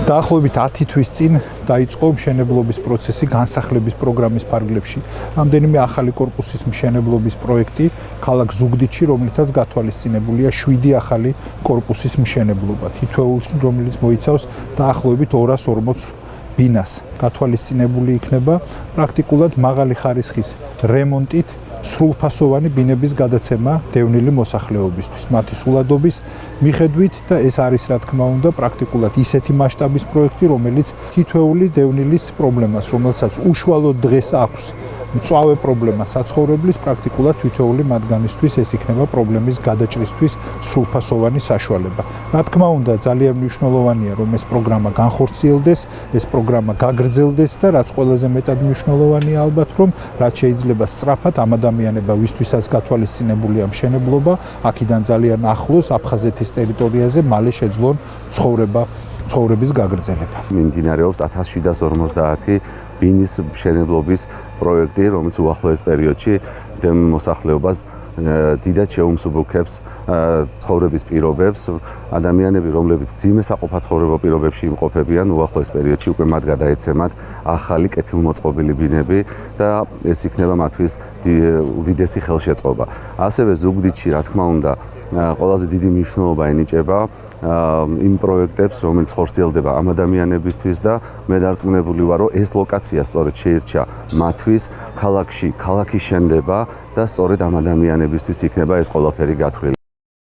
დაახლოებით 10 თვის წინ დაიწყო მშენებლობის პროცესი განსახლების პროგრამის ფარგლებში. რამდენიმე ახალი კორპუსის მშენებლობის პროექტი ქალაქ ზუგდიდში, რომლითაც გათვალისწინებულია 7 ახალი კორპუსის მშენებლობა. თითოეულში, რომელიც მოიცავს დაახლოებით 240 ბინას. გათვალისწინებული იქნება პრაქტიკულად მაღალი ხარისხის რემონტით სრულფასოვანი ბინების გადაცემა დევნილი მოსახლეობისთვის. მათი სულადობის მიხედვით და ეს არის რა თქმა უნდა პრაქტიკულად ისეთი მასშტაბის პროექტი, რომელიც თითოეული დევნილის პრობლემას, რომელსაც უშუალოდ დღეს აქვს მწვავე პრობლემა საცხოვრებლის, პრაქტიკულად თითოეული მათგანისთვის ეს იქნება პრობლემის გადაჭრისთვის სრულფასოვანი საშუალება. რა თქმა უნდა, ძალიან მნიშვნელოვანია, რომ ეს პროგრამა განხორციელდეს, ეს პროგრამა გაგრძელდეს და რაც ყველაზე მეტად მნიშვნელოვანია ალბათ, რომ რაც შეიძლება სწრაფად ამ ადამიანებისთვისაც გათვალისწინებულია მშენებლობა, აქედან ძალიან ახლოს აფხაზეთის ტერიტორიაზე მალე შეძლონ ცხოვრების გაგრძელება. მიმდინარეობს 1750 ბინის მშენებლობის პროექტი, რომელიც უახლოეს პერიოდში დევნილ მოსახლეობას დიდად შეუმსუბუქებს ცხოვრების პირობებს. ადამიანები, რომლებიც ძიმე საყოფა ცხოვრება პირობებში იმყოფებიან, უახლოეს პერიოდში უკვე მათ გადაეცემათ ახალი კეთილმოწყობილი ბინები და ეს იქნება მათთვის უდიდესი ხელშეწყობა. ასევე ზუგდიდში, რა თქმა უნდა, ყველაზე დიდი მნიშვნელობა ენიჭება იმ პროექტებს, რომელიც ხორციელდება ამ ადამიანებისთვის და მე დარწმუნებული ვარ, რომ ეს ლოკაცია სწორედ შეირჩა მათთვის, ქალაქი შენდება და სწორედ ამ ადამიანებისთვის იქნება ეს ყველაფერი გათვლილი.